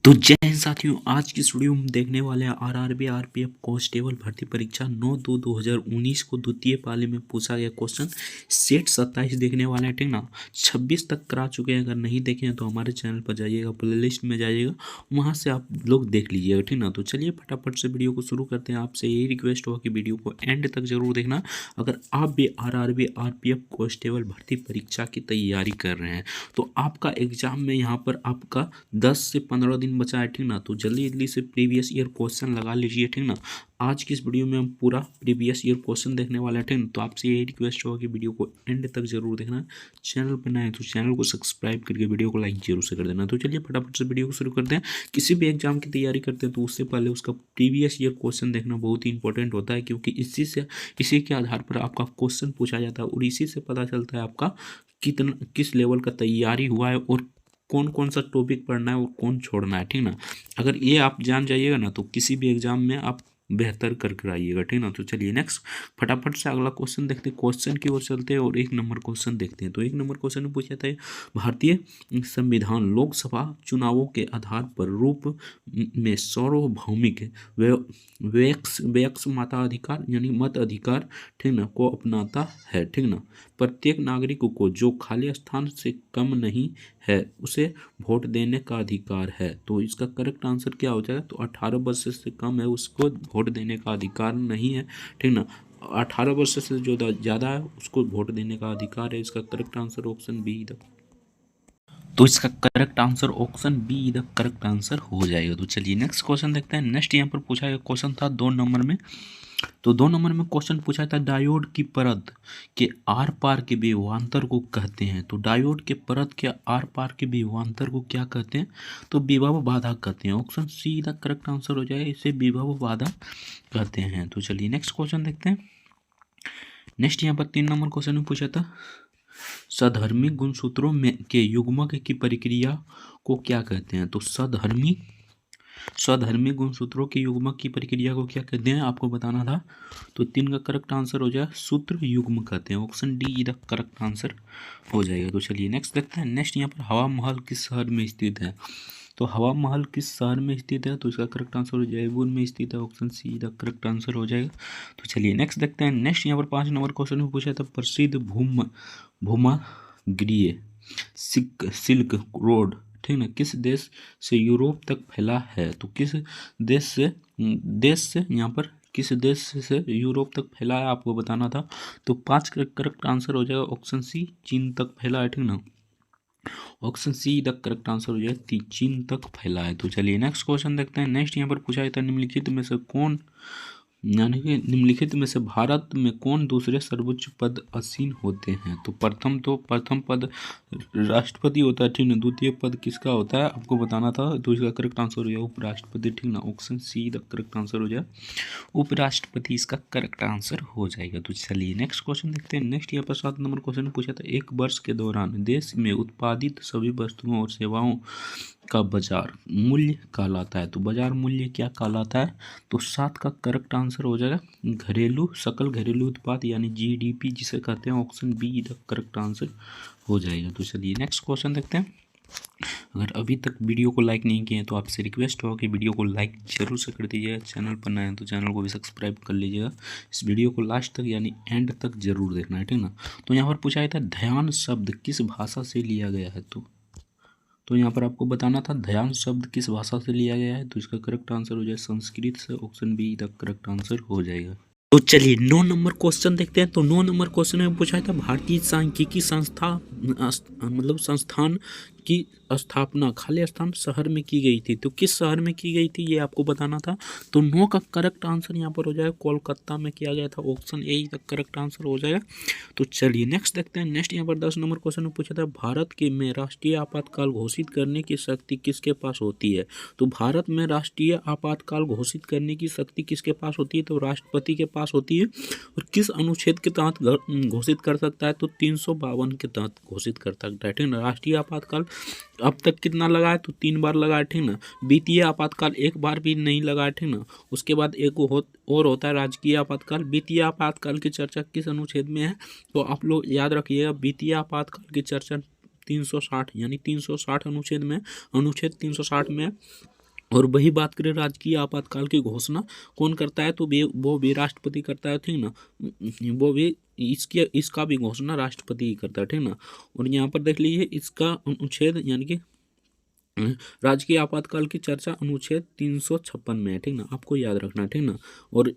तो जय हिंद साथियों, आज की इस वीडियो में देखने वाले हैं आरआरबी आरपीएफ कांस्टेबल भर्ती परीक्षा 9/2/2019 को द्वितीय पाली में पूछा गया क्वेश्चन सेट 27 देखने वाले हैं। ठीक ना, 26 तक करा चुके हैं। अगर नहीं देखे हैं तो हमारे चैनल पर जाइएगा, प्लेलिस्ट में जाइएगा, वहां से आप लोग देख लीजिएगा। ठीक ना, तो चलिए फटाफट से वीडियो को शुरू करते हैं। आपसे यही रिक्वेस्ट होगा कि वीडियो को एंड तक जरूर देखना अगर आप भी आरआरबी आरपीएफ कांस्टेबल भर्ती परीक्षा की तैयारी कर रहे हैं। तो आपका एग्जाम में यहाँ पर आपका 10 से 15 दिन बचा है। ठीक ना, तो जल्दी जल्दी से प्रीवियस ईयर क्वेश्चन लगा लीजिए। ठीक ना, आज की इस वीडियो में हम पूरा प्रीवियस ईयर क्वेश्चन देखने वाले हैं। ठीक ना, तो आपसे यही रिक्वेस्ट होगा कि वीडियो को एंड तक जरूर देखना। चैनल पर नए हैं तो चैनल को सब्सक्राइब करके वीडियो को लाइक जरूर से कर देना। तो चलिए फटाफट से वीडियो को शुरू करते हैं। किसी भी एग्जाम की तैयारी करते हैं तो उससे पहले उसका प्रीवियस ईयर क्वेश्चन देखना बहुत ही इंपॉर्टेंट होता है, क्योंकि इसी के आधार पर आपका क्वेश्चन पूछा जाता है और इसी से पता चलता है आपका किस लेवल का तैयारी हुआ है और कौन कौन सा टॉपिक पढ़ना है और कौन छोड़ना है। ठीक ना, अगर ये आप जान जाइएगा ना तो किसी भी एग्जाम में आप बेहतर करके आइएगा। ठीक ना, तो चलिए नेक्स्ट फटाफट से अगला क्वेश्चन देखते हैं। क्वेश्चन की ओर चलते हैं और एक नंबर क्वेश्चन देखते हैं। तो एक नंबर क्वेश्चन में पूछा था, भारतीय संविधान लोकसभा चुनावों के आधार पर रूप में सार्वभौमिक वयस्क मताधिकार यानी मत अधिकार, ठीक ना, को अपनाता है। ठीक ना, प्रत्येक नागरिक को जो खाली स्थान से कम नहीं है उसे वोट देने का अधिकार है। तो इसका करेक्ट आंसर क्या हो जाएगा? तो 18 वर्ष से कम है उसको वोट देने का अधिकार नहीं है। ठीक ना, 18 वर्ष से जो ज़्यादा है उसको वोट देने का अधिकार है। इसका करेक्ट आंसर ऑप्शन बी तो इसका correct answer option be the correct answer हो जाएगा। तो चलिए नेक्स्ट क्वेश्चन देखते हैं। नेक्स्ट यहाँ पर पूछा गया क्वेश्चन था 2 नंबर में। तो 2 नंबर में क्वेश्चन पूछा था, डायोड की परत के आर पार के विभवांतर को कहते हैं। तो डायोड के परत के आर पार के विभवांतर को क्या कहते हैं? तो विभव बाधा कहते हैं। Option see the correct answer हो जाएगा, इसे विभव बाधा कहते हैं। तो चलिए नेक्स्ट क्वेश्चन देखते हैं। नेक्स्ट यहाँ पर 3 नंबर क्वेश्चन में पूछा था, सधर्मी गुणसूत्रों में के युग्मक की प्रक्रिया को क्या कहते हैं? तो स्वधर्मी गुणसूत्रों के युग्मक की प्रक्रिया को क्या कहते हैं आपको बताना था। तो 3 का करेक्ट आंसर हो जाए सूत्र युग्म कहते हैं। Option D the correct answer हो जाएगा। तो चलिए नेक्स्ट देखते हैं। नेक्स्ट यहाँ पर हवा महल किस शहर में स्थित है? तो हवा महल किस शहर में स्थित है? तो इसका करेक्ट आंसर हो जाएगा जयपुर में स्थित है। Option see the correct answer हो जाएगा। तो चलिए नेक्स्ट देखते हैं। नेक्स्ट यहाँ पर 5 नंबर क्वेश्चन में पूछा था, प्रसिद्ध भूमध्यसागरीय सिल्क रोड, ठीक ना, किस देश से यूरोप तक फैला है? तो किस देश से यहाँ पर किस देश से यूरोप तक फैला है आपको बताना था। तो 5 का करेक्ट आंसर हो जाएगा ऑप्शन सी, चीन तक फैला है। ठीक ना, option see the correct answer हो जाएगा चीन तक फैला है। तो चलिए नेक्स्ट क्वेश्चन देखते हैं। नेक्स्ट यहाँ पर पूछा जाता है, निम्नलिखित में से कौन यानी कि निम्नलिखित में से भारत में कौन दूसरे सर्वोच्च पद आसीन होते हैं? तो प्रथम पद राष्ट्रपति होता है। ठीक ना, द्वितीय पद किसका होता है आपको बताना था। तो इसका करेक्ट आंसर हो जाएगा उपराष्ट्रपति। ठीक ना, option see the correct answer हो जाए उपराष्ट्रपति, इसका करेक्ट आंसर हो जाएगा। तो चलिए नेक्स्ट क्वेश्चन देखते हैं। नेक्स्ट यहाँ पर 7 नंबर क्वेश्चन पूछा था, एक वर्ष के दौरान देश में उत्पादित सभी वस्तुओं और सेवाओं का बाजार मूल्य कहलाता है। तो बाजार मूल्य क्या कहलाता है? तो 7 का करेक्ट आंसर हो जाएगा सकल घरेलू उत्पाद यानी जीडीपी जिसे कहते हैं। Option be the correct answer हो जाएगा। तो चलिए नेक्स्ट क्वेश्चन देखते हैं। अगर अभी तक वीडियो को लाइक नहीं किए हैं तो आपसे रिक्वेस्ट होगा कि वीडियो को लाइक जरूर से कर दीजिएगा। चैनल पर नए हैं तो चैनल को भी सब्सक्राइब कर लीजिएगा। इस वीडियो को लास्ट तक यानी एंड तक जरूर देखना है। ठीक ना, तो यहाँ पर पूछा था, ध्यान शब्द किस भाषा से लिया गया है? तो यहाँ पर आपको बताना था ध्यान शब्द किस भाषा से लिया गया है। तो इसका करेक्ट आंसर हो जाए संस्कृत से। Option be the correct answer हो जाएगा। तो चलिए 9 नंबर क्वेश्चन देखते हैं। तो 9 नंबर क्वेश्चन में पूछा था, भारतीय सांख्यिकी संस्थान की स्थापना खाली स्थान शहर में की गई थी। तो किस शहर में की गई थी ये आपको बताना था। तो 9 का करेक्ट आंसर यहाँ पर हो जाएगा कोलकाता में किया गया था। ऑप्शन ए का करेक्ट आंसर हो जाएगा। तो चलिए नेक्स्ट देखते हैं। नेक्स्ट यहाँ पर 10 नंबर क्वेश्चन में पूछा था, भारत के में राष्ट्रीय आपातकाल घोषित करने की शक्ति किसके पास होती है? तो भारत में राष्ट्रीय आपातकाल घोषित करने की शक्ति किसके पास होती है? तो राष्ट्रपति के पास होती है। और किस अनुच्छेद के तहत घोषित कर सकता है? तो 352 के तहत घोषित कर सकता है। ठीक ना, राष्ट्रीय आपातकाल अब तक कितना लगा है? तो 3 बार लगा है। ठीक ना, वित्तीय आपातकाल 1 बार भी नहीं लगा है। ठीक ना, उसके बाद एक और होता है राजकीय आपातकाल। वित्तीय आपातकाल की चर्चा किस अनुच्छेद में है? तो आप लोग याद रखिएगा, वित्तीय आपातकाल की चर्चा 360 यानी 360 अनुच्छेद में, अनुच्छेद 360 में। और वही बात करें राजकीय आपातकाल की घोषणा कौन करता है, तो वो भी राष्ट्रपति करता है, ठीक ना। वो भी इसका भी घोषणा राष्ट्रपति ही करता है, ठीक ना। और यहाँ पर देख लीजिए इसका अनुच्छेद यानी कि राजकीय आपातकाल की चर्चा अनुच्छेद 356 में है, ठीक ना, आपको याद रखना है, ठीक ना। और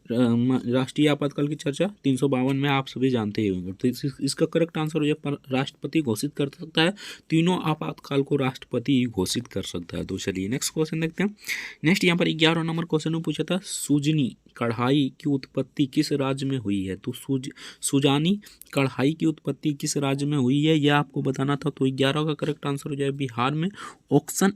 राष्ट्रीय आपातकाल की चर्चा 352 में, आप सभी जानते ही होंगे। तो इसका करेक्ट आंसर हो जाए राष्ट्रपति घोषित कर सकता है, तीनों आपातकाल को राष्ट्रपति ही घोषित कर सकता है। तो चलिए नेक्स्ट क्वेश्चन देखते हैं। नेक्स्ट यहाँ पर 11 नंबर क्वेश्चन में पूछा था सुजनी कढ़ाई की उत्पत्ति किस राज्य में हुई है। तो सुजानी कढ़ाई की उत्पत्ति किस राज्य में हुई है, यह आपको बताना था। तो 11 का करेक्ट आंसर हो जाए बिहार में, option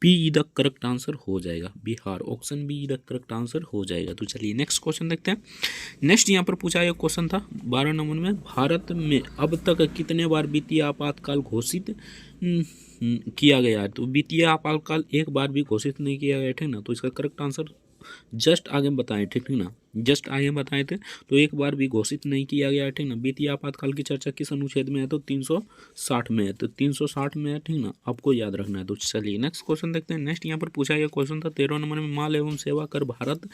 be the correct answer हो जाएगा, Bihar, option be the correct answer हो जाएगा। तो चलिए नेक्स्ट क्वेश्चन देखते हैं। नेक्स्ट यहाँ पर पूछा एक क्वेश्चन था 12 नंबर में, भारत में अब तक कितने बार वित्तीय आपातकाल घोषित किया गया है। तो वित्तीय आपातकाल एक बार भी घोषित नहीं किया गया, ठीक ना। तो इसका करेक्ट आंसर जस्ट आगे बताएं, ठीक ना, जस्ट आगे बताए थे। तो एक बार भी घोषित नहीं किया गया है, ठीक ना। वित्तीय आपातकाल की चर्चा किस अनुच्छेद में है, तो 360 में है, तो 360 में है, ठीक ना, आपको याद रखना है। तो चलिए नेक्स्ट क्वेश्चन देखते हैं। नेक्स्ट यहाँ पर पूछा गया क्वेश्चन था 13 नंबर में, माल एवं सेवा कर भारत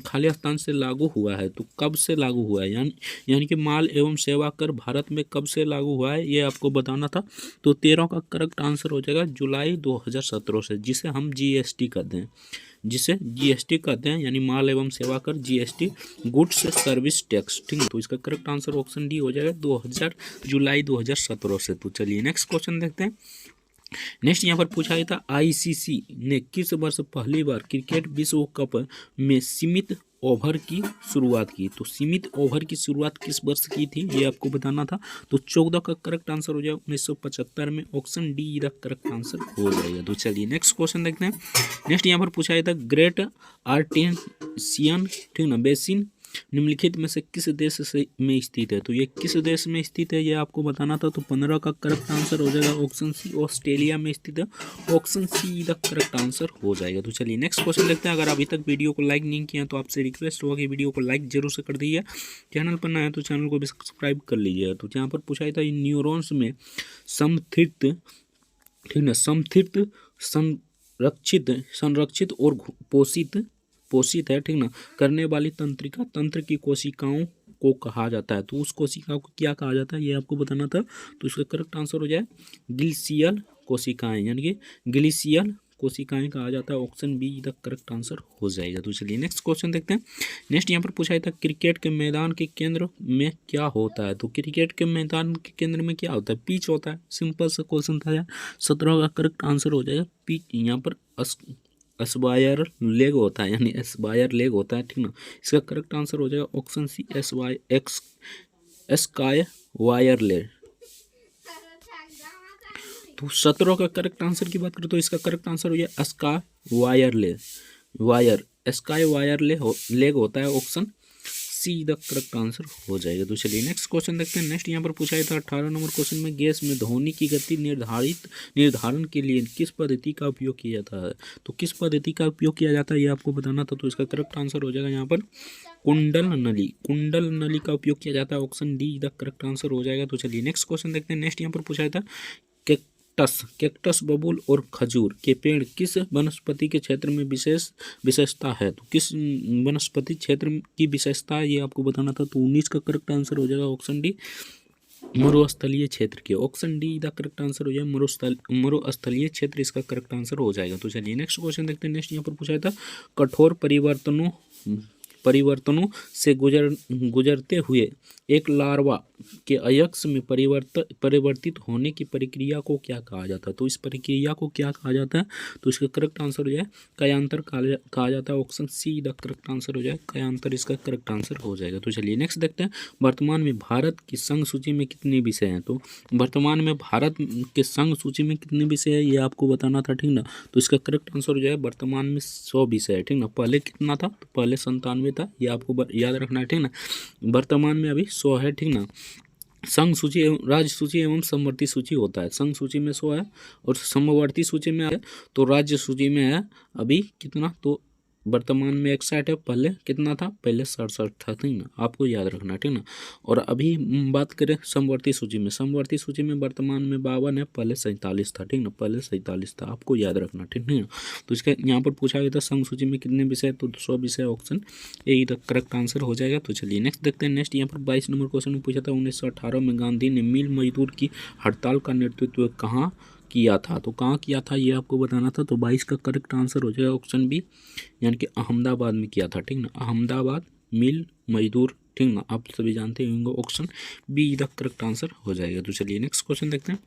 खालिस्तान से लागू हुआ है। तो कब से लागू हुआ है, यानी कि माल एवं सेवा कर भारत में कब से लागू हुआ है, ये आपको बताना था। तो 13 का करेक्ट आंसर हो जाएगा जुलाई 2017 से, जिसे हम GST कहते हैं, जिसे GST कहते हैं, यानी माल एवं सेवा कर, GST, गुड्स सर्विस टैक्स, ठीक है। तो इसका करेक्ट आंसर ऑप्शन डी हो जाएगा जुलाई 2017 से। तो चलिए नेक्स्ट क्वेश्चन देखते हैं। नेक्स्ट यहाँ पर पूछा गया था ICC ने किस वर्ष पहली बार क्रिकेट विश्व कप में सीमित ओवर की शुरुआत की। तो सीमित ओवर की शुरुआत किस वर्ष की थी, ये आपको बताना था। तो 14 का करेक्ट आंसर हो जाएगा 1975 में, option D the correct answer हो जाएगा। तो चलिए नेक्स्ट क्वेश्चन देखते हैं। नेक्स्ट यहाँ पर पूछा गया था ग्रेट आर्टेशियन, ठीक ना, बेसिन निम्नलिखित में से किस देश से में स्थित है। तो ये किस देश में स्थित है, ये आपको बताना था। तो 15 का करेक्ट आंसर हो जाएगा ऑप्शन सी, ऑस्ट्रेलिया में स्थित है, option see the correct answer हो जाएगा। तो चलिए नेक्स्ट क्वेश्चन देखते हैं। अगर अभी तक वीडियो को लाइक नहीं किया तो आपसे रिक्वेस्ट होगा कि वीडियो को लाइक जरूर से कर दीजिए, चैनल पर नया है तो चैनल को भी सब्सक्राइब कर लीजिए। तो यहाँ पर पूछा था न्यूरॉन्स में समथित, ठीक ना, समथित, संरक्षित और पोषित है, ठीक ना, करने वाली तंत्रिका तंत्र की कोशिकाओं को कहा जाता है। तो उस कोशिका को क्या कहा जाता है, ये आपको बताना था। तो इसका करेक्ट आंसर हो जाए ग्लिशियल कोशिकाएं, यानी कि ग्लिशियल कोशिकाएं कहा जाता है, option be the correct answer हो जाएगा। तो चलिए नेक्स्ट क्वेश्चन देखते हैं। नेक्स्ट यहाँ पर पूछा था क्रिकेट के मैदान के केंद्र में क्या होता है। तो क्रिकेट के मैदान के केंद्र में क्या होता है, पिच होता है, सिंपल सा क्वेश्चन था यार। 17 का करेक्ट आंसर हो जाएगा पिच, यहाँ पर एस्पायर लेग होता है, यानी एस्पायर लेग होता है, ठीक ना। इसका करेक्ट आंसर हो जाएगा option C, sky wire leg. तो 17 का करेक्ट आंसर की बात करें तो इसका करेक्ट आंसर हो जाए स्काई वायर लेग होता है, option see the correct answer हो जाएगा। तो चलिए नेक्स्ट क्वेश्चन देखते हैं। नेक्स्ट यहाँ पर पूछा था 18 नंबर क्वेश्चन में, गैस में ध्वनि की गति निर्धारण के लिए किस पद्धति का उपयोग किया जाता है। तो किस पद्धति का उपयोग किया जाता है, ये आपको बताना था। तो इसका करेक्ट आंसर हो जाएगा यहाँ पर कुंडल नली का उपयोग किया जाता है, option D the correct answer हो जाएगा। तो चलिए नेक्स्ट क्वेश्चन देखते हैं। नेक्स्ट यहाँ पर पूछा था कैक्टस, बबूल और खजूर के पेड़ किस वनस्पति के क्षेत्र में विशेषता है। तो किस वनस्पति क्षेत्र की विशेषता है, ये आपको बताना था। तो 19 का करेक्ट आंसर हो जाएगा ऑप्शन डी, मरुस्थलीय क्षेत्र के, option D the correct answer हो जाएगा मरुस्थलीय क्षेत्र, इसका करेक्ट आंसर हो जाएगा। तो चलिए नेक्स्ट क्वेश्चन देखते हैं। नेक्स्ट यहाँ पर पूछा था कठोर परिवर्तनों से गुजरते हुए एक लार्वा के अयस्क में परिवर्तित होने की प्रक्रिया को क्या कहा जाता है। तो इस प्रक्रिया को क्या कहा जाता है, तो इसका करेक्ट आंसर हो जाए कयांतर कहा जाता है, option see the correct answer हो जाए कयांतर, इसका करेक्ट आंसर हो जाएगा। तो चलिए नेक्स्ट देखते हैं। वर्तमान में भारत की संघ सूची में कितने विषय हैं। तो वर्तमान में भारत के संघ सूची में कितने विषय है, ये आपको बताना था, ठीक ना। तो इसका करेक्ट आंसर हो जाए वर्तमान में 100 विषय है, ठीक ना। पहले कितना था, तो पहले 97 था, ये आपको याद रखना है, ठीक ना। वर्तमान में अभी 100 है, ठीक ना। संघ सूची एवं राज्य सूची एवं समवर्ती सूची होता है। संघ सूची में 100 है और समवर्ती सूची में है, तो राज्य सूची में है अभी कितना, तो वर्तमान में 61 है, पहले कितना था, पहले 67 था, ठीक ना, आपको याद रखना, ठीक ना। और अभी बात करें समवर्ती सूची में, समवर्ती सूची में वर्तमान में 52 है, पहले 47 था, ठीक ना, पहले 47 था, आपको याद रखना, ठीक है ना। तो इसका यहाँ पर पूछा गया था संघ सूची में कितने विषय, तो 100 विषय, ऑप्शन ए इधर करेक्ट आंसर हो जाएगा। तो चलिए नेक्स्ट देखते हैं। नेक्स्ट यहाँ पर 22 नंबर क्वेश्चन में पूछा था 1918 में गांधी ने मिल मजदूर की हड़ताल का नेतृत्व कहाँ किया था, तो कहाँ किया था ये आपको बताना था। तो 22 का करेक्ट आंसर हो जाएगा ऑप्शन बी, यानी कि अहमदाबाद में किया था, ठीक ना, अहमदाबाद मिल मजदूर, ठीक ना, आप सभी जानते होंगे, ऑप्शन बी इधर करेक्ट आंसर हो जाएगा। तो चलिए नेक्स्ट क्वेश्चन देखते हैं।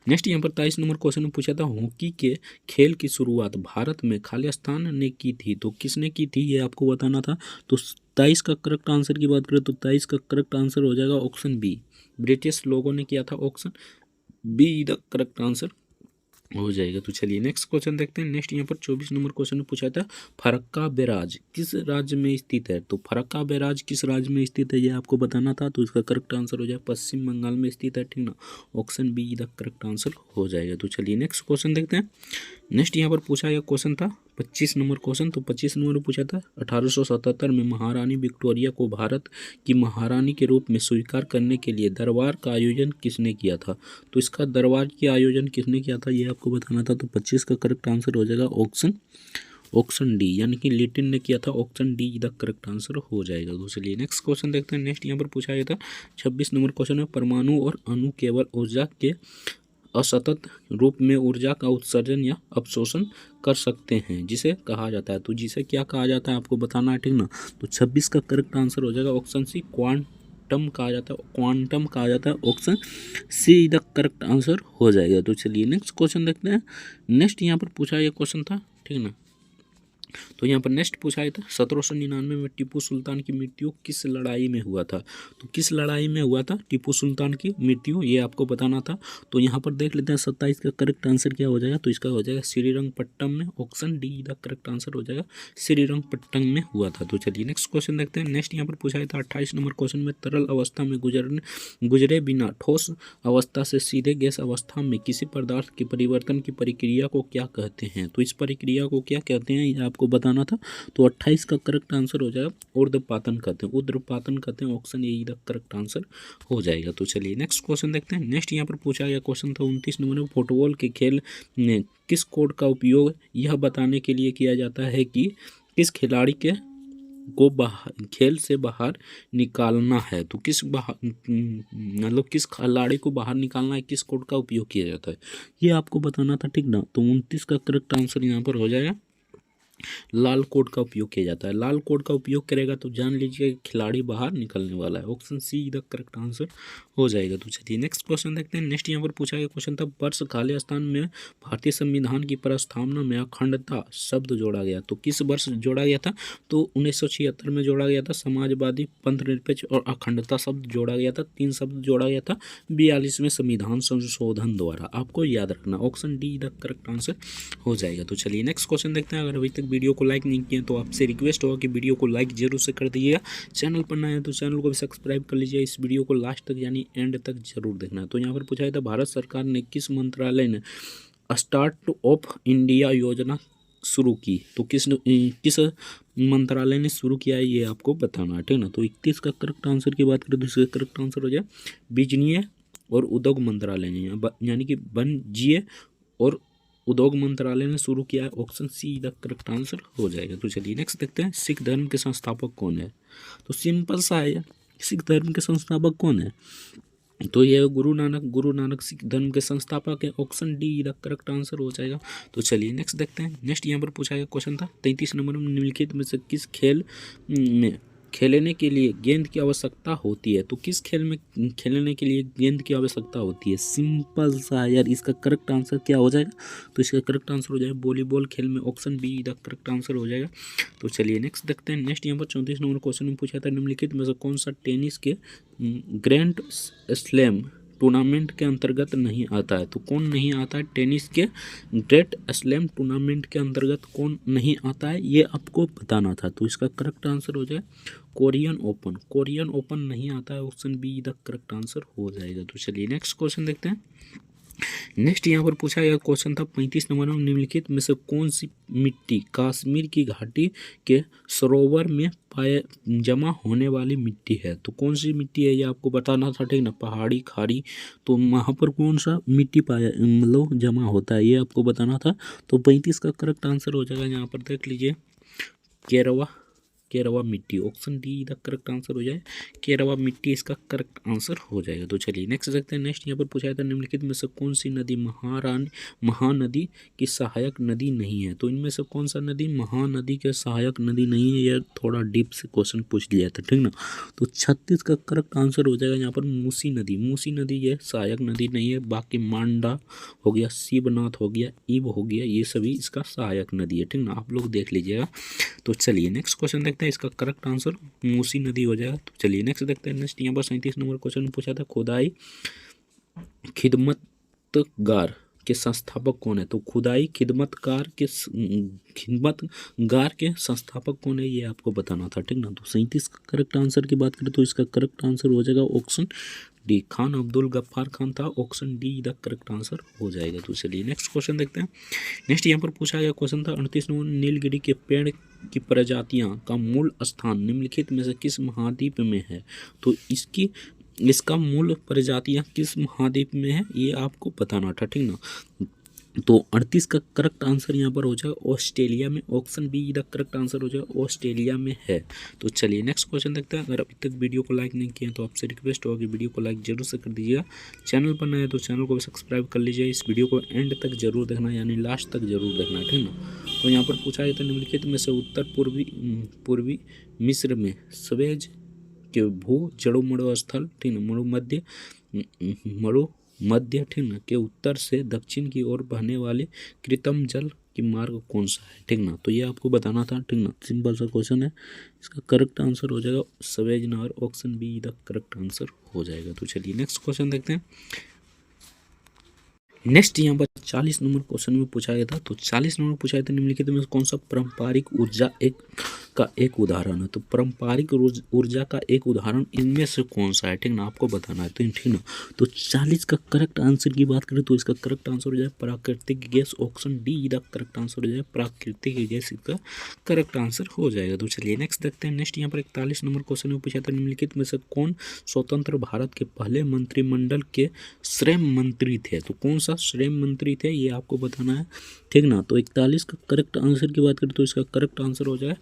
नेक्स्ट यहाँ पर 23 नंबर क्वेश्चन में पूछा था हॉकी के खेल की शुरुआत भारत में खालिस्तान ने की थी, तो किसने की थी ये आपको बताना था। तो 23 का करेक्ट आंसर की बात करें तो 23 का करेक्ट आंसर हो जाएगा ऑप्शन बी, ब्रिटिश लोगों ने किया था, option be the correct answer हो जाएगा। तो चलिए नेक्स्ट क्वेश्चन देखते हैं। नेक्स्ट यहाँ पर 24 नंबर क्वेश्चन में पूछा था फरक्का बैराज किस राज्य में स्थित है, तो फरक्का बैराज किस राज्य में स्थित है ये आपको बताना था। तो इसका करेक्ट आंसर हो जाएगा पश्चिम बंगाल में स्थित है, ठीक ना, option be the correct answer हो जाएगा। तो चलिए नेक्स्ट क्वेश्चन देखते हैं। नेक्स्ट यहाँ पर पूछा गया क्वेश्चन था 25 नंबर क्वेश्चन, तो 25 नंबर में पूछा था 1877 में महारानी विक्टोरिया को भारत की महारानी के रूप में स्वीकार करने के लिए दरबार का आयोजन किसने किया था, तो इसका दरबार के आयोजन किसने किया था ये आपको बताना था। तो 25 का करेक्ट आंसर हो जाएगा ऑप्शन डी, यानी कि लिटिन ने किया था, option D the correct answer हो जाएगा। तो चलिए नेक्स्ट क्वेश्चन देखते हैं। नेक्स्ट यहाँ पर पूछा गया था 26 नंबर क्वेश्चन में परमाणु और अणु केवल ऊर्जा के असतत रूप में ऊर्जा का उत्सर्जन या अवशोषण कर सकते हैं जिसे कहा जाता है, तो जिसे क्या कहा जाता है आपको बताना है, ठीक ना। तो 26 का करेक्ट आंसर हो जाएगा ऑप्शन सी, क्वांटम कहा जाता है, क्वांटम कहा जाता है, option see the correct answer हो जाएगा। तो चलिए नेक्स्ट क्वेश्चन देखते हैं। नेक्स्ट यहाँ पर पूछा यह क्वेश्चन था, ठीक ना, तो यहाँ पर नेक्स्ट पूछा गया था 1799 में टीपू सुल्तान की मृत्यु किस लड़ाई में हुआ था, तो किस लड़ाई में हुआ था टीपू सुल्तान की मृत्यु ये आपको बताना था। तो यहाँ पर देख लेते हैं 27 का करेक्ट आंसर क्या हो जाएगा, तो इसका हो जाएगा श्रीरंगपट्टनम में, option D the correct answer हो जाएगा, श्रीरंगपट्टनम में हुआ था। तो चलिए नेक्स्ट क्वेश्चन देखते हैं। नेक्स्ट यहाँ पर पूछा गया था 28 नंबर क्वेश्चन में तरल अवस्था में गुजरे बिना ठोस अवस्था से सीधे गैस अवस्था में किसी पदार्थ के परिवर्तन की प्रक्रिया को क्या कहते हैं, तो इस प्रक्रिया को क्या कहते हैं ये आपको बताना था। तो 28 का करेक्ट आंसर हो जाएगा ऊर्ध्वपातन कहते हैं, ऊर्ध्वपातन कहते हैं, option A the correct answer हो जाएगा। तो चलिए नेक्स्ट क्वेश्चन देखते हैं। नेक्स्ट यहाँ पर पूछा गया क्वेश्चन था 29 नंबर में फुटबॉल के खेल में किस कोड का उपयोग यह बताने के लिए किया जाता है कि किस खिलाड़ी के को खेल से बाहर निकालना है, तो किस मतलब किस खिलाड़ी को बाहर निकालना है, किस कोड का उपयोग किया जाता है ये आपको बताना था, ठीक ना। तो 29 का करेक्ट आंसर यहाँ पर हो जाएगा लाल कोड का उपयोग किया जाता है, लाल कोड का उपयोग करेगा तो जान लीजिए खिलाड़ी बाहर निकलने वाला है, option see the correct answer हो जाएगा। तो चलिए नेक्स्ट क्वेश्चन देखते हैं। नेक्स्ट यहाँ पर पूछा गया क्वेश्चन था वर्ष खालिस्तान में भारतीय संविधान की प्रस्तावना में अखंडता शब्द जोड़ा गया, तो किस वर्ष जोड़ा गया था, तो 1976 में जोड़ा गया था, समाजवादी पंथ निरपेक्ष और अखंडता शब्द जोड़ा गया था, 3 शब्द जोड़ा गया था 42वें संविधान संशोधन द्वारा, आपको याद रखना, option D the correct answer हो जाएगा। तो चलिए नेक्स्ट क्वेश्चन देखते हैं। अगर अभी तक वीडियो को लाइक नहीं किए तो आपसे रिक्वेस्ट होगा कि वीडियो को लाइक जरूर से कर दीजिएगा, चैनल पर नए हैं तो चैनल को भी सब्सक्राइब कर लीजिए, इस वीडियो को लास्ट तक यानी एंड तक जरूर देखना है। तो यहाँ पर पूछा गया था भारत सरकार ने किस मंत्रालय ने स्टार्ट ऑफ इंडिया योजना शुरू की, तो किस मंत्रालय ने शुरू किया है ये आपको बताना है, ठीक ना। तो 31 का करेक्ट आंसर की बात करें तो इसका करेक्ट आंसर हो जाए बिजली और उद्योग मंत्रालय ने, यानी कि वाणिज्य और उद्योग मंत्रालय ने शुरू किया है, option see the correct answer हो जाएगा। तो चलिए नेक्स्ट देखते हैं सिख धर्म के संस्थापक कौन है, तो सिंपल सा है, सिख धर्म के संस्थापक कौन है, तो ये गुरु नानक सिख धर्म के संस्थापक है, option D the correct answer हो जाएगा। तो चलिए नेक्स्ट देखते हैं। नेक्स्ट यहाँ पर पूछा गया क्वेश्चन था 33 नंबर में निम्नलिखित में से किस खेल में खेलने के लिए गेंद की आवश्यकता होती है, तो किस खेल में खेलने के लिए गेंद की आवश्यकता होती है, सिंपल सा यार, इसका करेक्ट आंसर क्या हो जाएगा, तो इसका करेक्ट आंसर हो जाएगा वॉलीबॉल खेल में, option be the correct answer हो जाएगा। तो चलिए नेक्स्ट देखते हैं। नेक्स्ट यहाँ पर 34 नंबर क्वेश्चन में पूछा था निम्नलिखित में से कौन सा टेनिस के ग्रैंड स्लैम टूर्नामेंट के अंतर्गत नहीं आता है, तो कौन नहीं आता है टेनिस के ग्रेट स्लैम टूर्नामेंट के अंतर्गत कौन नहीं आता है ये आपको बताना था। तो इसका करेक्ट आंसर हो जाए कोरियन ओपन, कोरियन ओपन नहीं आता है, option be the correct answer हो जाएगा। तो चलिए नेक्स्ट क्वेश्चन देखते हैं। नेक्स्ट यहाँ पर पूछा गया क्वेश्चन था 35 नंबर में, निम्नलिखित में से कौन सी मिट्टी कश्मीर की घाटी के सरोवर में जमा होने वाली मिट्टी है। तो कौन सी मिट्टी है ये आपको बताना था, ठीक ना। पहाड़ी, खाड़ी, तो वहाँ पर कौन सा मिट्टी पाया मतलब जमा होता है ये आपको बताना था। तो 35 का करेक्ट आंसर हो जाएगा, यहाँ पर देख लीजिए केरवा मिट्टी, option D the correct answer हो जाए, केरवा मिट्टी इसका करेक्ट आंसर हो जाएगा। तो चलिए नेक्स्ट देखते हैं। नेक्स्ट यहाँ पर पूछा था निम्नलिखित में से कौन सी नदी महानदी की सहायक नदी नहीं है। तो इनमें से कौन सा नदी महानदी के सहायक नदी नहीं है, यह थोड़ा डीप से क्वेश्चन पूछ लिया था, ठीक ना। तो 36 का करेक्ट आंसर हो जाएगा यहाँ पर मूसी नदी ये सहायक नदी नहीं है। बाकी मांडा हो गया, शिवनाथ हो गया, ईब हो गया, ये सभी इसका सहायक नदी है, ठीक ना। आप लोग देख लीजिएगा। तो चलिए नेक्स्ट क्वेश्चन देखते हैं, इसका करेक्ट आंसर मूसी नदी हो जाएगा। तो चलिए नेक्स्ट देखते हैं। नेक्स्ट यहाँ पर 37 नंबर क्वेश्चन पूछा था, खुदाई खिदमतगार के संस्थापक कौन है। तो खुदाई खिदमतगार के संस्थापक कौन है ये आपको बताना था, ठीक ना। तो 37 का करेक्ट आंसर की बात करें तो इसका करेक्ट आंसर हो जाएगा ऑप्शन डी, खान अब्दुल गफ्फार खान था, option D the correct answer हो जाएगा। तो चलिए नेक्स्ट क्वेश्चन देखते हैं। नेक्स्ट यहाँ पर पूछा गया क्वेश्चन था 38 नंबर, नीलगिरी के पेड़ की प्रजातियां का मूल स्थान निम्नलिखित में से किस महाद्वीप में है। तो इसका मूल प्रजातियां किस महाद्वीप में है ये आपको बताना था, ठीक ना। तो 38 का करेक्ट आंसर यहाँ पर हो जाएगा ऑस्ट्रेलिया में, option be the correct answer हो जाएगा, ऑस्ट्रेलिया में है। तो चलिए नेक्स्ट क्वेश्चन देखते हैं। अगर अभी तक वीडियो को लाइक नहीं किया तो आपसे रिक्वेस्ट होगा कि वीडियो को लाइक जरूर से कर दीजिएगा। चैनल पर नए तो चैनल को भी सब्सक्राइब कर लीजिए। इस वीडियो को एंड तक जरूर देखना, यानी लास्ट तक जरूर देखना, ठीक ना। तो यहाँ पर पूछा गया था निम्नलिखित में से उत्तर पूर्वी मिस्र में स्वेज के भू जड़ोमड़ो स्थल, ठीक ना, मध्य, ठीक ना, के उत्तर से दक्षिण की ओर बहने वाले कृत्रिम जल की मार्ग कौन सा है, ठीक ना। तो ये आपको बताना था, ठीक ना। सिंपल सा क्वेश्चन है, इसका करेक्ट आंसर हो जाएगा स्वेज नहर, option be the correct answer हो जाएगा। तो चलिए नेक्स्ट क्वेश्चन देखते हैं। नेक्स्ट यहाँ पर 40 नंबर क्वेश्चन में पूछा गया था। तो 40 नंबर पूछा गया था निम्नलिखित में कौन सा पारंपरिक ऊर्जा का एक उदाहरण है। तो पारंपरिक ऊर्जा का एक उदाहरण इनमें से कौन सा है, ठीक ना, आपको बताना है, तो ठीक ना। तो 40 का करेक्ट आंसर की बात करें तो इसका करेक्ट आंसर हो जाए प्राकृतिक gas, option D the correct answer हो जाए, प्राकृतिक गैस इसका करेक्ट आंसर हो जाएगा। तो चलिए नेक्स्ट देखते हैं। नेक्स्ट यहाँ पर 41 नंबर क्वेश्चन में पूछा था निम्नलिखित में से कौन स्वतंत्र भारत के पहले मंत्रिमंडल के श्रम मंत्री थे। तो कौन सा श्रम मंत्री थे ये आपको बताना है, ठीक ना। तो 41 का करेक्ट आंसर की बात करें तो इसका करेक्ट आंसर हो जाए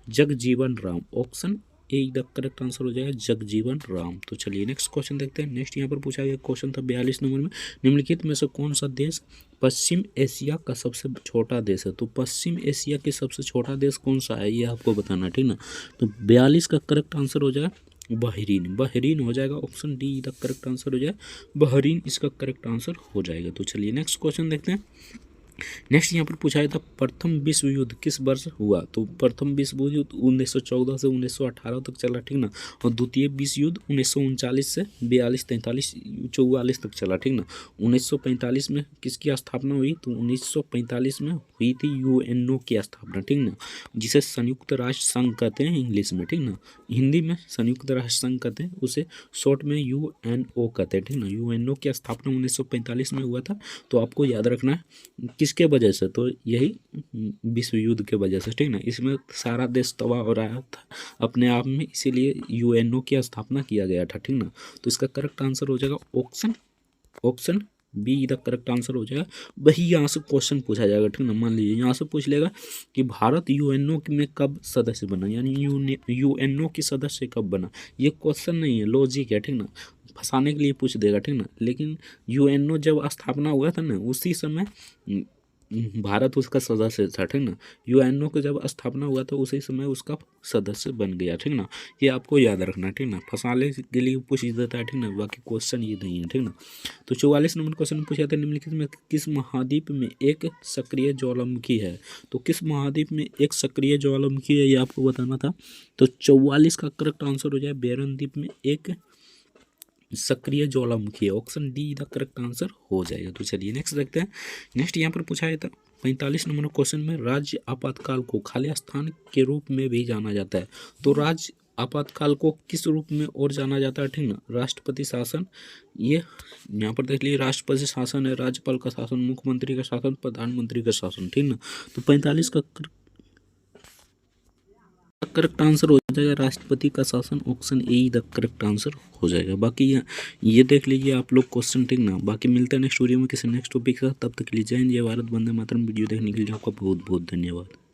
Jagjivan Ram, option A the correct answer हो जाएगा जगजीवन राम। तो चलिए नेक्स्ट क्वेश्चन देखते हैं। नेक्स्ट यहाँ पर पूछा गया क्वेश्चन था 42 नंबर में, निम्नलिखित में से कौन सा देश पश्चिम एशिया का सबसे छोटा देश है। तो पश्चिम एशिया के सबसे छोटा देश कौन सा है ये आपको बताना है, ठीक ना। तो 42 का करेक्ट आंसर हो जाएगा बहरीन हो जाएगा, option D the correct answer हो जाए, बहरीन इसका करेक्ट आंसर हो जाएगा। तो चलिए नेक्स्ट क्वेश्चन देखते हैं। नेक्स्ट यहाँ पर पूछा गया था प्रथम विश्व युद्ध किस वर्ष हुआ। तो प्रथम विश्व युद्ध 1914 से 1918 तक चला, ठीक ना। और द्वितीय विश्व युद्ध 1939 से 42, 43, 44 तक चला, ठीक ना। 1945 में किसकी स्थापना हुई। तो 1945 में हुई थी यूएनओ की स्थापना, ठीक ना, जिसे संयुक्त राष्ट्र संघ कहते हैं इंग्लिश में, ठीक ना। हिंदी में संयुक्त राष्ट्र संघ कहते हैं, उसे शॉर्ट में यूएनओ कहते हैं, ठीक ना। यूएनओ की स्थापना 1945 में हुआ था। तो आपको याद रखना है किसके वजह से, तो यही विश्व युद्ध के वजह से, ठीक ना। इसमें सारा देश तबाह हो रहा था अपने आप में, इसीलिए यूएनओ की स्थापना किया गया था, ठीक ना। तो इसका करेक्ट आंसर हो जाएगा option be the correct answer हो जाएगा। वही यहाँ से क्वेश्चन पूछा जाएगा, ठीक ना। मान लीजिए यहाँ से पूछ लेगा कि भारत यूएनओ में कब सदस्य बना, यानी यूएनओ की सदस्य कब बना। ये क्वेश्चन नहीं है, लॉजिक है, ठीक ना, फंसाने के लिए पूछ देगा, ठीक ना। लेकिन यूएनओ जब स्थापना हुआ था ना, उसी समय भारत उसका सदस्य था, ठीक ना। यूएनओ का जब स्थापना हुआ था उसी समय उसका सदस्य बन गया, ठीक ना। ये आपको याद रखना, ठीक ना, फंसाने के लिए पूछ देता है, ठीक ना, बाकी क्वेश्चन ये नहीं है, ठीक ना। तो 44 नंबर क्वेश्चन पूछा था निम्नलिखित में किस महाद्वीप में एक सक्रिय ज्वालामुखी है। तो किस महाद्वीप में एक सक्रिय ज्वालामुखी है ये आपको बताना था। तो 44 का करेक्ट आंसर हो जाए बेरन द्वीप में एक सक्रिय ज्वालामुखी है, option D the correct answer हो जाएगा। तो चलिए नेक्स्ट देखते हैं। नेक्स्ट यहाँ पर पूछा गया था 45 नंबर क्वेश्चन में राज्य आपातकाल को खाली स्थान के रूप में भी जाना जाता है। तो राज्य आपातकाल को किस रूप में और जाना जाता है, ठीक ना, राष्ट्रपति शासन। ये यहाँ पर देख लीजिए, राष्ट्रपति शासन है, राज्यपाल का शासन, मुख्यमंत्री का शासन, प्रधानमंत्री का शासन, ठीक ना। तो 45 का करेक्ट आंसर हो जाएगा राष्ट्रपति का शासन, option A he the correct answer हो जाएगा। बाकी ये देख लीजिए आप लोग क्वेश्चन, ठीक ना। बाकी मिलते हैं नेक्स्ट वीडियो में किसी नेक्स्ट टॉपिक के साथ, तब तक के लिए जय हिंद, जय भारत, वंदे मातरम। वीडियो देखने के लिए आपका बहुत बहुत धन्यवाद।